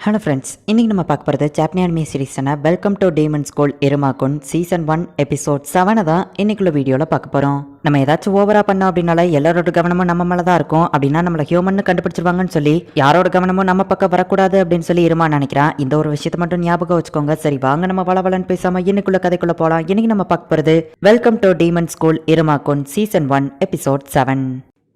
Hello friends, இன்னைக்கு நம்ம பார்க்க போகிறது ஜாப்பனி அனிமே சீரீஸான welcome to demon school Iruma kun season 1 episode 7 தான் இன்னைக்குள்ள வீடியோவில் பார்க்க போகிறோம். நம்ம ஏதாச்சும் ஓவரா பண்ணோம் அப்படின்னால எல்லாரோட கவனமும் நம்ம மேலே தான் இருக்கும். அப்படின்னா நம்மளை ஹியூமன் கண்டுபிடிச்சிருவாங்கன்னு சொல்லி யாரோட கவனமும் நம்ம பக்கம் வரக்கூடாது அப்படின்னு சொல்லி இருமா நினைக்கிறான். இந்த ஒரு விஷயத்தை மட்டும் ஞாபகம் வச்சுக்கோங்க. சரி வாங்க நம்ம வளவலன்னு பேசாம இன்னைக்குள்ள கதைக்குள்ள போகலாம். இன்னைக்கு நம்ம பார்க்க போகிறது welcome to demon school Iruma kun season 1 episode 7.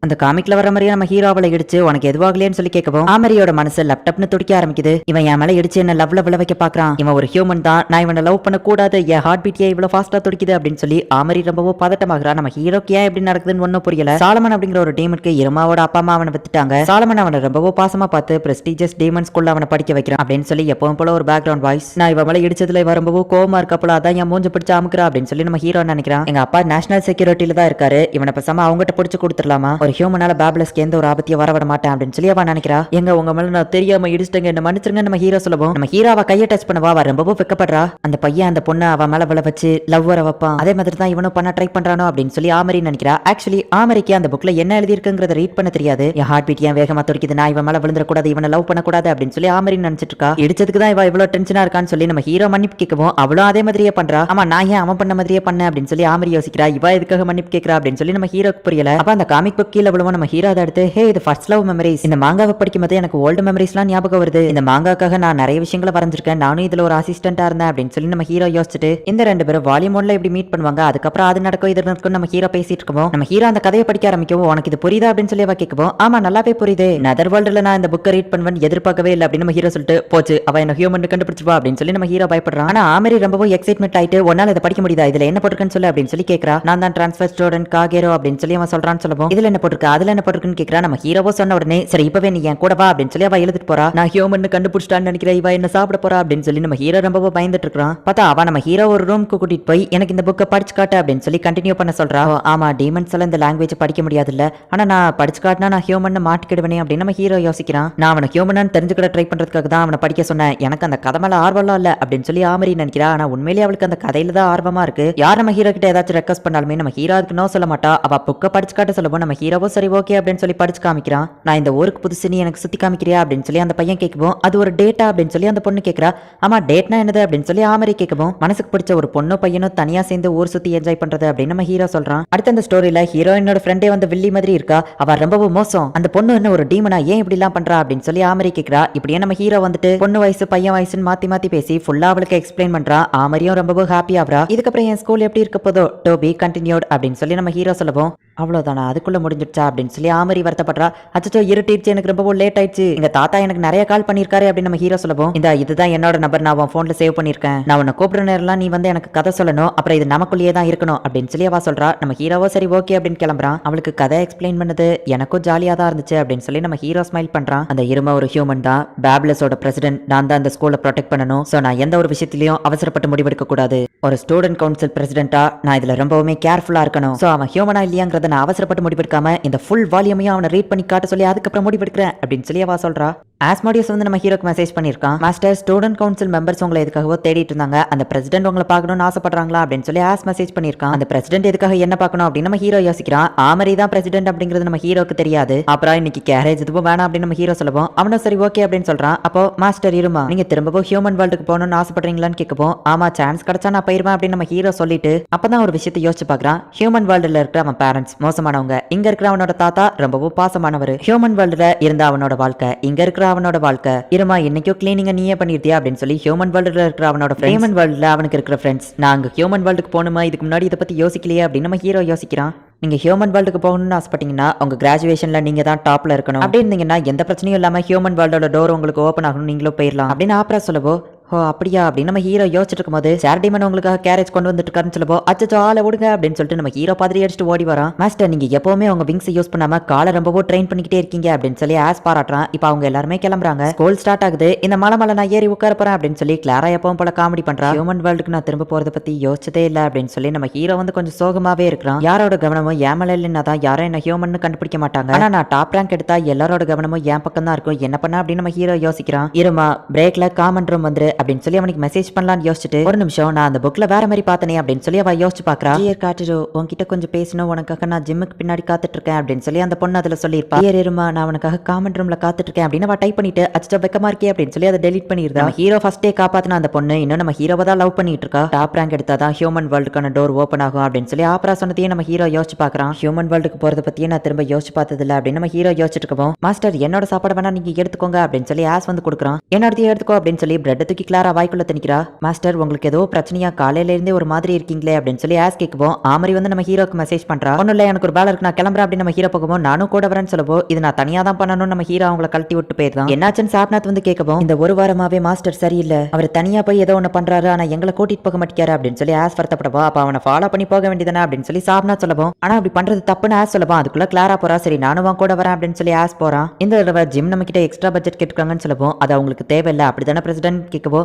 அந்த காமிக்ல வர மாதிரியே நம்ம ஹீரோவலை இடிச்சு உனக்கு எதுவாகலையேன்னு சொல்லி கேட்கவும் ஆமரியோட மனசு லேப்டாப்னு துடிக்க ஆரம்பிக்குது. இவன் என் மேல இடிச்சு என்ன லவ்ல விழ வைக்க பாக்குறான். இவன் ஒரு ஹியூமன் தான், நான் இவனை லவ் பண்ண கூடாது, என் ஹார்ட் பீட் இவ்வளவு ஃபாஸ்டா துடிக்குது அப்படின்னு சொல்லி ஆமரி ரொம்பவும் பதட்டமாகறா. நம்ம ஹீரோக்கு ஏன் எப்படி நடக்குதுன்னு ஒன்னும் புரியல. சாலமன் அப்படிங்கிற ஒரு டீமனுக்கு இருமாவோட அப்பா அம்மா அவனை வித்துட்டாங்க. சாலமன் அவனை ரொம்பவும் பாசமா பார்த்து பிரஸ்டீஜியஸ் டீமன் ஸ்கூல்ல அவனை படிக்க வைக்கிறான் அப்படின்னு சொல்லி எப்பவும் போல ஒரு பேக்ரவுண்ட் வாய்ஸ். நான் இவன் மேல இடிச்சதுல இவன் ரொம்பவும் கோவமா இருக்கப்பல அதான் என் மூஞ்ச பிடிச்சு அமுக்குறா அப்படின்னு சொல்லி நம்ம ஹீரோ நினைக்கிறான். எங்க அப்பா நேஷனல் செக்யூரிட்டியில தான் இருக்காரு, இவனை பேசாம அவங்ககிட்ட பிடிச்சு கொடுத்துடலாமா, ஒரு ஹியூமனால பேப்லஸ் எந்த ஒரு ஆபத்தையும் வரவிட மாட்டேன் அப்படின்னு சொல்லி அவன் நினைக்கிறா. எங்க உங்க மேல நான் தெரியாம இடிச்சிட்டேங்க, என்ன மன்னிச்சிருங்க நம்ம ஹீரோ சொல்லவும் நம்ம ஹீரோ அவ கையை டச் பண்ணவா அவ ரொம்பவும் வெக்கப்படுறா. அந்த பையன் அந்த பொண்ணை அவ மேல விழ வச்சு லவ் வர வைப்பான். அதே மாதிரி தான் இவனும் பண்ண ட்ரை பண்றானோ அப்படின்னு சொல்லி ஆமரி நினைக்கிறா. ஆக்சுவலி ஆமரிக்கு அந்த புக்ல என்ன எழுதி இருக்குங்கிறத ரீட் பண்ண தெரியாது. என் ஹார்ட் பீட் ஏன் வேகமா துடிக்குது, நான் இவன் மேல விழுந்துட கூடாது, இவனை லவ் பண்ண கூடாது அப்படின்னு சொல்லி ஆமரி நினைச்சிட்டு இருக்கா. இடிச்சதுக்கு தான் இவ இவ்வளவு டென்ஷனா இருக்கான்னு சொல்லி நம்ம ஹீரோ மன்னிப்பு கேட்கவும் அவளும் அதே மாதிரியே பண்றா. ஆமா நான் ஏன் அவன் பண்ண மாதிரியே பண்ண அப்படின்னு சொல்லி ஆமரி யோசிக்கிறா. இவ எதுக்காக மன்னிப்பு கேட்கறா அப்படின்னு சொல்லி நம்ம ஹீரோக்கு புரியல. அப்ப அந்த காமிக் புக் கீழ விழுவும் நம்ம ஹீரோ அதை எடுத்து ஹே இது ஃபர்ஸ்ட் லவ் மெமரிஸ், இந்த மாங்காவை படிக்கும் போது எனக்கு ஓல்டு மெமரிஸ்லாம் ஞாபகம் வருது. இந்த மாங்காக்காக நான் நிறைய விஷயங்களை வரைஞ்சிருக்கேன், நானும் இதுல ஒரு அசிஸ்டன்டா இருந்தேன் அப்படின்னு சொல்லி நம்ம ஹீரோ யோசிச்சுட்டு இந்த ரெண்டு பேரும் வால்யூம் 1ல எப்படி மீட் பண்ணுவாங்க, அதுக்கப்புறம் அது நடக்கும் இது நடக்கும் நம்ம ஹீரோ பேசிட்டு இருக்கோம். நம்ம ஹீரோ அந்த கதையை படிக்க ஆரம்பிக்கவும் உனக்கு இது புரியுதா அப்படின்னு சொல்லி அவ கேட்கவும் ஆமா நல்லாவே புரியுது, நதர் வேர்ல்டுல நான் இந்த புக்கை ரீட் பண்ணுவேன் எதிர்பார்க்கவே இல்லை அப்படின்னு நம்ம ஹீரோ சொல்லிட்டு போச்சு அவ என்ன ஹியூமன் கண்டுபிடிச்சிருவா அப்படின்னு சொல்லி நம்ம ஹீரோ பயப்படுறான். ஆனா ஆமரி ரொம்பவும் எக்ஸைட்மெண்ட் ஆயிட்டு ஒன்னால இதை படிக்க முடியுதா, இதுல என்ன போட்டிருக்குன்னு சொல்லு அப்படின்னு சொல்லி கேட்கறா. நான் தான் டிரான்ஸ்ஃபர் ஸ்டூடெண்ட் காகேரோ அப்படின்னு சொல்லி அவன் சொல்றான்னு சொல்லவும் இதுல என்ன போட்டிருக்கு அதுல என்ன போட்டிருக்குன்னு கேட்கறா. நம்ம ஹீரோவோ சொன்ன உடனே சரி இப்பவே நீ என் கூட வா அப்படின்னு சொல்லி அவ எழுதிட்டு போறா. நான் ஹியூமன் கண்டுபிடிச்சிட்டான்னு நினைக்கிறேன், இவ என்ன சாப்பிட போறா அப்படின்னு சொல்லி நம்ம ஹீரோ ரொம்ப பயந்துட்டு இருக்கான். பார்த்தா அவ நம்ம ஹீரோ ஒரு ரூம்க்கு கூட்டிட்டு போய் எனக்கு இந்த புக்கை படிச்சு காட்டு அப்படின்னு சொல்லி கண்டினியூ பண்ண சொல்றா. ஆமா டீமன்ஸ் எல்லாம் இந்த லாங்குவேஜ் படிக்க முடியாது இல்ல, ஆனா நான் படிச்சு காட்டினா நான் ஹியூமன் மாட்டிக்கிடுவேனே அப்படின்னு நம்ம ஹீரோ யோசிக்கிறான். நான் அவனை ஹியூமன் தெரிஞ்சுக்கிற ட்ரை பண்றதுக்காக தான் அவனை படிக்க சொன்னேன், எனக்கு அந்த கதை மேல ஆர்வம் இல்ல அப்படின்னு சொல்லி ஆமரி நினைக்கிறா. ஆனா உண்மையிலேயே அவளுக்கு அந்த கதையில தான் ஆர்வமா இருக்கு. யார் நம்ம ஹீரோ கிட்ட ஏதாச்சும் ரெக்வஸ்ட் பண்ணாலுமே நம்ம ஹீரோ அதுக்கு நோ சொல்ல மாட்டா. அவ புக்கை படிச்சு காட்ட சொல்லவும் நம்ம ஹீரோவோ சரி ஓகே அப்படின்னு சொல்லி படிச்சு காமிக்கிறான். நான் இந்த ஊருக்கு புதுசு, நீ எனக்கு சுத்தி காமிக்கிறியா அப்படின்னு சொல்லி அந்த பையன் கேட்கவும் அது ஒரு டேட்டா அப்படின்னு சொல்லி அந்த பொண்ணு கேட்கறா. ஆமா டேட்னா என்னது அப்படின்னு சொல்லி ஆமரி கேட்கவும் மனசுக்கு பிடிச்ச ஒரு பொண்ணு பையனும் தனியா சேர்ந்து ஊர் சுத்தி என்ஜாய் பண்றது அப்படின்னு நம்ம ஹீரோ சொல்றான். அடுத்த அந்த ஸ்டோரியில ஹீரோயினோட ஃப்ரெண்டே வந்து வில்லி மாதிரி இருக்கா, அவ ரொம்பவும் மோசம், அந்த பொண்ணு என்ன ஒரு டீமனா ஏன் இப்படி எல்லாம் பண்றா அப்படின்னு சொல்லி ஆமரி கேட்கறா. இப்படியே நம்ம ஹீரோ வந்துட்டு பொண்ணு வயசு பையன் வயசுன்னு மாத்தி மாத்தி பேசி ஃபுல்லா அவளுக்கு எக்ஸ்பிளைன் பண்றா. ஆமரியும் ரொம்பவும் ஹாப்பி ஆவரா. இதுக்கப்புறம் என் ஸ்கூல் எப்படி இருக்க போதோ டு பி கண்டினியூட் அப்படின்னு சொல்லி நம்ம ஹீரோ சொல்லவும் அவ்வளவுதானா அதுக்குள்ள முடிஞ்சிடுச்சா அப்படின்னு சொல்லி ஆமரி வருத்தப்படுறா. அச்சோ இருட்டிடுச்சு, எனக்கு ரொம்பவும் லேட் ஆயிடுச்சு, எங்க தாத்தா எனக்கு நிறைய கால் பண்ணிருக்காரு அப்படின்னு நம்ம ஹீரோ சொல்லவும் இதுதான் என்னோட நம்பர், நான் உன் போன்ல சேவ் பண்ணிருக்கேன், நான் உன்னை கூப்பிடுற நேரம்லாம் நீ வந்து எனக்கு கதை சொல்லணும், அப்புறம் இது நமக்குள்ளேயே தான் இருக்கணும் அப்படின்னு சொல்லி அவ சொல்றா. நம்ம ஹீரோவோ சரி ஓகே அப்படின்னு கிளம்புறான். அவளுக்கு கதை எக்ஸ்பிளைன் பண்ணது எனக்கும் ஜாலியா தான் இருந்துச்சு அப்படின்னு சொல்லி நம்ம ஹீரோ ஸ்மைல் பண்றான். அந்த இரும ஒரு ஹியூமன் தான், பேப்லஸோட பிரசிடென்ட், நான் தான் அந்த ஸ்கூலை ப்ரொடெக்ட் பண்ணணும். சோ நான் எந்த ஒரு விஷயத்திலையும் அவசரப்பட்டு முடிவெடுக்க கூடாது, ஒரு ஸ்டூடெண்ட் கவுன்சில் பிரசிடென்ட்டா நான் இதுல ரொம்பவுமே கேர்ஃபுல்லா இருக்கணும். சோ அவன் ஹியூமனா இல்லையாங்கிறத நான் அவசரப்பட்டு முடிவெடுக்காம இந்த ஃபுல் வால்யூமையும் அவனை ரீட் பண்ணி காட்ட சொல்லி அதுக்கப்புறம் முடிவெடுக்கிறேன் அப்படின்னு சொல்லி அவ சொல்றா. ஆஸ்மாடியஸ் வந்து நம்ம ஹீரோக்கு மெசேஜ் பண்ணிருக்கான். மாஸ்டர் ஸ்டூடெண்ட் கவுன்சில் மெம்பர்ஸ் உங்களை எதுக்காகவோ தேடிட்டு இருந்தாங்க, அந்த பிரசிடென்ட் உங்களை பார்க்கணும்னு ஆசைப்படுறாங்களா அப்படின்னு சொல்லி ஆஸ் மெசேஜ் பண்ணிருக்கான். அந்த பிரசிடென்ட் எதுக்காக என்ன பார்க்கணும் அப்படின்னு நம்ம ஹீரோ யோசிக்கிறான். ஆமரி தான் பிரசிடென்ட் அப்படிங்கிறது நம்ம ஹீரோக்கு தெரியாது. அப்புறம் இன்னைக்கு கேரேஜ் எதுவும் வேணாம் அப்படின்னு நம்ம ஹீரோ சொல்லுவோம். அவனும் சரி ஓகே அப்படின்னு சொல்றான். அப்போ மாஸ்டர் இருமா நீங்க திரும்பவும் ஹியூமன் வேர்ல்டுக்கு போகணும்னு ஆசைப்படுறீங்களான்னு கேட்கவும் ஆமா சான்ஸ் கிடைச்சா நான் போயிருவேன் அப்படின்னு நம்ம ஹீரோ சொல்லிட்டு அப்பதான் ஒரு விஷயத்தை யோசிச்சு பாக்குறான். ஹியூமன் வேர்ல்டுல இருக்கிற அவன் பேரண்ட்ஸ் மோசமானவங்க, இங்க இருக்கிற அவனோட தாத்தா ரொம்பவும் பாசமானவர். ஹியூமன் வேர்ல்டுல இருந்த அவனோட வாழ்க்கை, இங்க இருக்கிற அவனோட வாழ்க்கை இருமா இன்னைக்கும் கிளீனிங்க நீயே பண்ணிருத்தியா அப்படின்னு சொல்லி ஹியூமன் வேர்ல்டுல இருக்கிற அவனோட ஹியூமன் வேர்ல்டுல அவனுக்கு இருக்கிற ஃப்ரெண்ட்ஸ் நாங்க ஹியூமன் வேர்ல்டுக்கு போகணுமா, இதுக்கு முன்னாடி இதை பத்தி யோசிக்கலையே அப்படின்னு நம்ம ஹீரோ யோசிக்கிறான். நீங்க ஹியூமன் வேர்ல்டுக்கு போகணும்னு ஆசைப்பட்டீங்கன்னா உங்க கிராஜுவேஷன்ல நீங்க தான் டாப்ல இருக்கணும், அப்படி இருந்தீங்கன்னா எந்த பிரச்சனையும் இல்லாம ஹியூமன் வேர்ல்டோட டோர் உங்களுக்கு ஓப்பன் ஆகணும், நீங்களும் போயிடலாம் அப்படின்னு ஆப்ரா சொல்லவோ ஓ அப்படியா அப்படின்னு நம்ம ஹீரோ யோசிச்சுட்டு இருக்கும்போது சார்டிமன் உங்களுக்காக கேரேஜ் கொண்டு வந்துட்டு இருக்காருன்னு சொல்லவோ அச்சோ ஆளை விடுங்க அப்படின்னு சொல்லிட்டு நம்ம ஹீரோ பாதிரி அடிச்சுட்டு ஓடி வரான். மாஸ்டர் நீங்க எப்பவுமே உங்க விங்ஸ் யூஸ் பண்ணாம காலை ரொம்பவும் ட்ரெயின் பண்ணிக்கிட்டே இருக்கீங்க அப்படின்னு சொல்லி ஆஸ் பாராட்டுறான். இப்போ அவங்க எல்லாருமே கிளம்புறாங்க. ஸ்கூல் ஸ்டார்ட் ஆகுது. இந்த மலை நான் ஏறி உட்கார போறேன் அப்படின்னு சொல்லி கிளாரா எப்பவும் போல காமெடி பண்றா. ஹியூமன் வேர்ல்டுக்கு நான் திரும்ப போறதை பத்தி யோசிச்சதே இல்ல அப்படின்னு சொல்லி நம்ம ஹீரோ வந்து கொஞ்சம் சோகமாவே இருக்கிறான். யாரோட கவனமும் ஏன் மேல இல்லைன்னா தான் யாரும் என்ன ஹியூமன் கண்டுபிடிக்க மாட்டாங்க, ஆனா நான் டாப் ரேங்க் எடுத்தா எல்லாரோட கவனமும் என் பக்கம் தான் இருக்கும், என்ன பண்ண அப்படின்னு நம்ம ஹீரோ யோசிக்கிறான். இருமா பிரேக்ல காமன் ரூம் வந்துரு அப்படின்னு சொல்லி அவனுக்கு மெசேஜ் பண்ணலாம்னு யோசிச்சுட்டு ஒரு நிமிஷம் நான் அந்த புக்ல வேற மாதிரி பார்த்தனே அப்படின்னு சொல்லி அவ யோசிச்சு பாக்குறா. டியர் காட்டுரு உன்கிட்ட கொஞ்சம் பேசணும், உனக்காக நான் ஜிம்முக்கு பின்னாடி காத்துட்டு இருக்கேன் அப்படின்னு சொல்லி அந்த பொண்ணு அதுல சொல்லியிருப்பா. டியர் எருமா நான் உனக்காக காமன் ரூம்ல காத்துட்டு இருக்கேன் அப்படின்னு அவ டைப் பண்ணிட்டு அச்சோ வெக்கமா இருக்கே அப்படின்னு சொல்லி அதை டெலிட் பண்ணிருந்தா. நம்ம ஹீரோ ஃபர்ஸ்டே காப்பாத்தின அந்த பொண்ணு இன்னும் நம்ம ஹீரோவை தான் லவ் பண்ணிட்டு இருக்கா. டாப் ரேங்க் எடுத்தாதான் ஹியூமன் வேர்ல்டுக்கான டோர் ஓப்பன் ஆகும் அப்படின்னு சொல்லி ஆப்ரா சொன்னதையும் நம்ம ஹீரோ யோசிச்சு பாக்குறான். ஹியூமன் வேர்ல்டுக்கு போறத பத்தியே நான் திரும்ப யோசிச்சு பார்த்தது இல்ல அப்படின்னு நம்ம ஹீரோ யோசிச்சுட்டு இருக்கோம். மாஸ்டர் என்னோட சாப்பாடு வேணா நீங்க எடுத்துக்கோங்க அப்படின்னு சொல்லி ஆஸ் வந்து கொடுக்குறான். என்னோடத்தையும் எடுத்துக்கோ அப்படின்னு சொல்லி பிரெட் தூக்கி கிளாரா வாய்க்குள்ள திணிக்கிறா. மாஸ்டர் உங்களுக்கு ஏதோ பிரச்சனையா காலையில இருந்தே ஒரு மாதிரி இருக்கீங்களே அப்படின்னு சொல்லி ஆஸ் கேட்குவோம். ஆமரி வந்து நம்ம ஹீரோக்கு மெசேஜ் பண்றா. ஒன்னும் இல்ல எனக்கு ஒரு வேலை இருக்கு நான் கிளம்புறேன் அப்படின்னு நம்ம ஹீரோ போகவும் நானும் கூட வரேன்னு சொல்லவும் இது நான் தனியா தான் பண்ணணும் நம்ம ஹீரோ அவங்கள கழட்டி விட்டு போயிருந்தான். என்னாச்சுன்னு சாப்நாத் வந்து கேட்கவும் இந்த ஒரு வாரமாவே மாஸ்டர் சரியில்லை, அவர் தனியா போய் ஏதோ ஒண்ணு பண்றாரு ஆனா எங்களை கூட்டிட்டு போக மாட்டேங்காரு அப்படின்னு சொல்லி ஆஸ் வருத்தப்படவா. அப்ப அவனை ஃபாலோ பண்ணி போக வேண்டியதானே அப்படின்னு சொல்லி சாப்நாத் சொல்லவும் ஆனா அப்படி பண்றது தப்புன்னு ஆஸ் சொல்லவும் அதுக்குள்ள கிளாரா போறா. சரி நானும் கூட வரேன் அப்படின்னு சொல்லி ஆஸ் போறான். இந்த தடவை ஜிம் நம்ம கிட்ட எக்ஸ்ட்ரா பட்ஜெட் கேட்டுக்காங்கன்னு சொல்லவும் அது அவங்களுக்கு தேவையில்லை அப்படிதானே பிரசிடென்ட் கேட்கவோ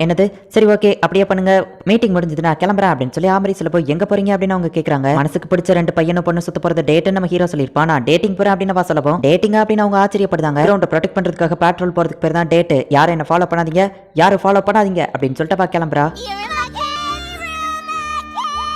என்னது சரி ஓகே அப்படியே பண்ணுங்க மீட்டிங் முடிஞ்சது நான் கிளம்புறேன் அப்படின்னு சொல்லி ஆமரி சொல்லப்போ எங்க போறீங்க அப்படின்னு அவங்க கேக்குறாங்க. மனசுக்கு பிடிச்ச ரெண்டு பையனும் பொண்ணு சுத்த போறது டேட் நம்ம ஹீரோ சொல்லிருப்பான். நான் டேட்டிங் போறேன் அப்படின்னு சொல்லவும் டேட்டிங் அப்படின்னு அவங்க ஆச்சரியப்படுறாங்க. ஹீரோவை ப்ரொடெக்ட் பண்றதுக்காக பெட்ரோல் போறதுக்கு பேர் தான் டேட், யாரும் என்ன ஃபாலோ பண்ணாதீங்க யாரும் ஃபாலோ பண்ணாதீங்க அப்படின்னு சொல்லிட்டு கிளம்புறா.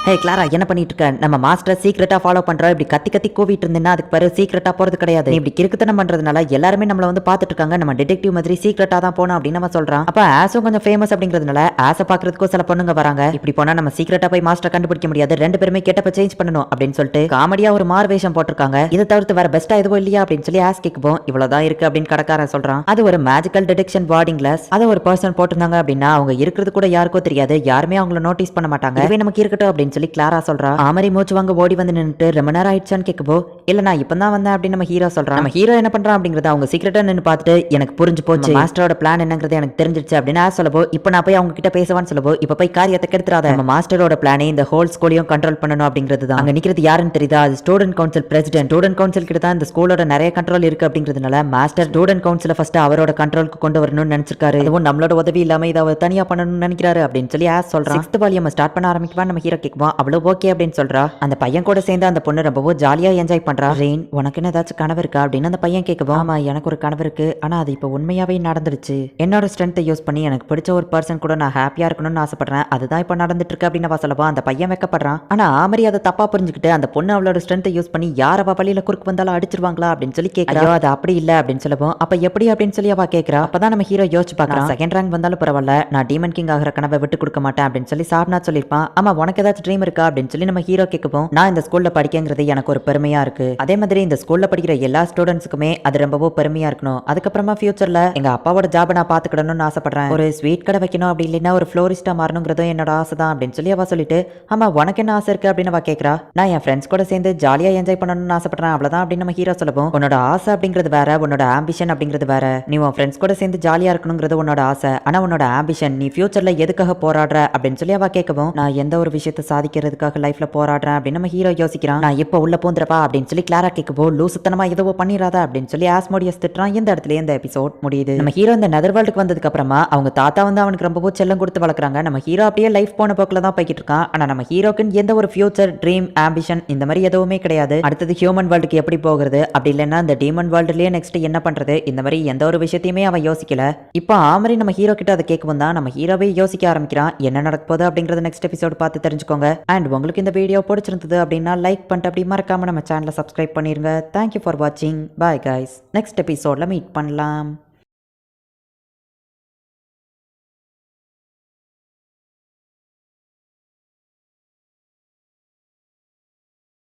ஹே கிளாரா என்ன பண்ணிட்டு இருக்க, நம்ம மாஸ்டர் சீக்கிரட்டா ஃபாலோ பண்றா, இப்படி கத்தி கத்தி கூவிட்டு இருந்தேன்னா அதுக்கு பிறகு சீக்கிரட்டா போறது கிடையாது, நீ இப்படி கிறுக்குத்தனம் பண்றதுனால எல்லாருமே நம்மள வந்து பாத்துட்டு இருக்காங்க, நம்ம டிடெக்டிவ் மாதிரி சீக்கிரட்டா தான் போனோம் அப்படின்னு நம்ம சொல்றான். அப்ப ஆஸும் கொஞ்சம் ஃபேமஸ் அப்படிங்கிறதுனால ஆஸை பாக்குறதுக்கும் சில பொண்ணுங்க வராங்க. இப்படி போனா நம்ம சீக்கிரட்டா போய் மாஸ்டர் கண்டுபிடிக்க முடியாது, ரெண்டு பேருமே கெட்டப்ப சேஞ்ச் பண்ணணும் அப்படின்னு சொல்லிட்டு காமெடியா ஒரு மார்வேஷம் போட்டிருக்காங்க. இதை தவிர்த்து வேற பெஸ்டா எதுவும் இல்லையா அப்படின்னு சொல்லி ஆஸ் கேட்கும். இவ்வளவுதான் இருக்கு அப்படின்னு கடைக்காரன் சொல்றான். அது ஒரு மேஜிக்கல் டிடெக்ஷன் வார்டிங் கிளாஸ், அதை ஒரு பர்சன் போட்டிருந்தாங்க அப்படின்னா அவங்க இருக்கிறது கூட யாருக்கும் தெரியாது, யாருமே அவங்கள நோட்டீஸ் பண்ண மாட்டாங்க, இதுவே நமக்கு இருக்கட்டும் அப்படின்னு சொல்லி கிளாரா சொல்றா. ஆமரி மூச்சு வாங்க ஓடி வந்து நின்னுட்டு ரொம்ப நேரம் ஆயிடுச்சான்னு கேட்கப்போ இல்ல நான் இப்பதான் வந்தேன் அப்படின்னு நம்ம ஹீரோ சொல்றான். நம்ம ஹீரோ என்ன பண்றான் அப்படிங்கறத அவங்க சீக்கிரட்டா நின்னு பார்த்துட்டு எனக்கு புரிஞ்சு போச்சு, மாஸ்டரோட பிளான் என்னங்கிறது எனக்கு தெரிஞ்சிருச்சு அப்படின்னு சொல்லப்போ இப்ப நான் போய் அவங்க கிட்ட பேசவான்னு சொல்லப்போ இப்ப போய் காரியத்தை கெடுத்துறாத, நம்ம மாஸ்டரோட பிளானே இந்த ஹோல் ஸ்கூலையும் கண்ட்ரோல் பண்ணணும் அப்படிங்கிறது தான். அங்க நிக்கிறது யாருன்னு தெரியுதா, அது student council president. Student council கிட்ட தான் இந்த ஸ்கூலோட நிறைய கண்ட்ரோல் இருக்கு அப்படிங்கிறதுனால மாஸ்டர் ஸ்டூடெண்ட் கவுன்சில ஃபர்ஸ்ட் அவரோட கண்ட்ரோலுக்கு கொண்டு வரணும்னு நினைச்சிருக்காரு, இதுவும் நம்மளோட உதவி இல்லாம இதை அவர் தனியா பண்ணணும்னு நினைக்கிறாரு அப்படின்னு சொல்லி ஆஸ் சொல்றான். 6th வால்யூம் ஸ்டார்ட் பண்ண ஆரம்பிக்குவான் நம்ம ஹீரோ கேட்குவான். அவ்வளவு ஓகே அப்படின்னு சொல்றா. அந்த பையன் கூட சேர்ந்து அந்த பொண்ணு ரொம்பவும் ஜாலியா என்ஜாய் பண்றா. ரெயின் உனக்குன்னு ஏதாச்சும் கனவு இருக்கா அப்படின்னு அந்த பையன் கேட்கவும் ஆமா எனக்கு ஒரு கனவு இருக்கு, ஆனா அது இப்ப உண்மையாவே நடந்துருச்சு, என்னோட ஸ்ட்ரென்த்தை யூஸ் பண்ணி எனக்கு பிடிச்ச ஒரு பர்சன் கூட நான் ஹாப்பியா இருக்கணும்னு ஆசைப்படுறேன், அதுதான் இப்ப நடந்துட்டு இருக்கு அப்படின்னு சொல்லவா அந்த பையன் வைக்கப்படுறான். ஆனா ஆமரி அதை தப்பா புரிஞ்சுக்கிட்டு அந்த பொண்ணு அவளோட ஸ்ட்ரென்த்தை யூஸ் பண்ணி யார் அவ வழியில குறுக்கு வந்தாலும் அடிச்சிருவாங்களா அப்படின்னு சொல்லி கேட்கறா. அது அப்படி இல்ல அப்படின்னு சொல்லவும் அப்ப எப்படி அப்படின்னு சொல்லி அவ கேட்கறா. அப்பதான் நம்ம ஹீரோ யோசிச்சு பாக்குறான், செகண்ட் ரேங்க் வந்தாலும் பரவாயில்ல நான் டீமன் கிங் ஆகிற கனவை விட்டு கொடுக்க மாட்டேன் அப்படின்னு சொல்லி சாப்நாத் சொல்லிருப்பான். ஆமா உனக்கு ஏதாச்சும் ட்ரீம் இருக்கா அப்படின்னு சொல்லி நம்ம ஹீரோ கேட்கவும் நான் இந்த ஸ்கூல்ல படிக்கிறது எனக்கு ஒரு பெருமையா இருக்கு, அதே மாதிரி இந்த ஸ்கூல்ல படிக்கிற எல்லா ஸ்டூடெண்ட்ஸ்க்குமே அது ரொம்பவும் பெருமையா இருக்கணும், அதுக்கப்புறமா ஃபியூச்சர்ல எங்க அப்பாவோட ஜாபை நான் பாத்துக்கிடணும்னு ஆசைப்படுறேன், ஒரு ஸ்வீட் கடை வைக்கணும் அப்படி இல்லைன்னா ஒரு ஃப்ளோரிஸ்டா மாறணுங்கிறதும் என்னோட ஆசை தான் அப்படின்னு சொல்லி அவ சொல்லிட்டு ஆமா உனக்கு என்ன ஆசை இருக்கு அப்படின்னு அவ கேட்கறா. நான் என் ஃப்ரெண்ட்ஸ் கூட சேர்ந்து ஜாலியா என்ஜாய் பண்ணணும்னு ஆசைப்படுறேன் அவ்வளவுதான் அப்படின்னு நம்ம ஹீரோ சொல்லவும் உன்னோட ஆசை அப்படிங்கிறது வேற, உன்னோட ஆம்பிஷன் அப்படிங்கிறது வேற, நீ உன் ஃப்ரெண்ட்ஸ் கூட சேர்ந்து ஜாலியா இருக்கணுங்கிறது உன்னோட ஆசை, ஆனா உன்னோட ஆம்பிஷன் நீ ஃபியூச்சர்ல எதுக்காக போராடுற அப்படின்னு சொல்லி அவ கேட்கவும் நான் எந்த ஒரு விஷயத்தை சாதிக்கிறதுக்காக லைஃப்ல போராடுறேன் அப்படின்னு நம்ம ஹீரோ யோசிக்கிறான். நான் இப்ப உள்ள போந்துறப்பா அப்படின்னு சொல்லி கிளாரா கேட்கவோ லூசுத்தனமா எதுவோ பண்ணிராத அப்படின்னு சொல்லி ஆஸ்மோடியஸ் திட்டுறான். இந்த இடத்துல இந்த எபிசோட் முடியுது. நம்ம ஹீரோ இந்த நெதர் வேர்ல்டுக்கு வந்ததுக்கு அப்புறமா அவங்க தாத்தா வந்து அவனுக்கு ரொம்பவும் செல்லம் கொடுத்து வளர்க்குறாங்க. நம்ம ஹீரோ அப்படியே லைஃப் போன போக்கில் தான் போய்கிட்டு இருக்கான். ஆனா நம்ம ஹீரோக்குன்னு எந்த ஒரு ஃபியூச்சர் ட்ரீம் ஆம்பிஷன் இந்த மாதிரி எதுவுமே கிடையாது. அடுத்தது ஹியூமன் வேர்ல்டுக்கு எப்படி போகிறது அப்படி இல்லைன்னா இந்த டீமன் வேர்ல்டுலயே நெக்ஸ்ட் என்ன பண்றது இந்த மாதிரி எந்த ஒரு விஷயத்தையுமே அவன் யோசிக்கல. இப்போ ஆமரி நம்ம ஹீரோ கிட்ட அதை கேட்கவும் தான் நம்ம ஹீரோவே யோசிக்க ஆரம்பிக்கிறான் என்ன நடக்க போகுது அப்படிங்கறது நெக்ஸ்ட் எபிசோட் பார்த்து தெரிஞ்சுக்கோங்க. அண்ட் உங்களுக்கு இந்த வீடியோ பிடிச்சிருந்தது அப்படின்னா லைக் பண்ணிட்டு அப்படி மறக்காம நம்ம சேனலை சப்ஸ்கிரைப் பண்ணிருங்க. தேங்க்யூ ஃபார் வாட்சிங். Bye guys. நெக்ஸ்ட் எபிசோட்ல மீட் பண்ணலாம்.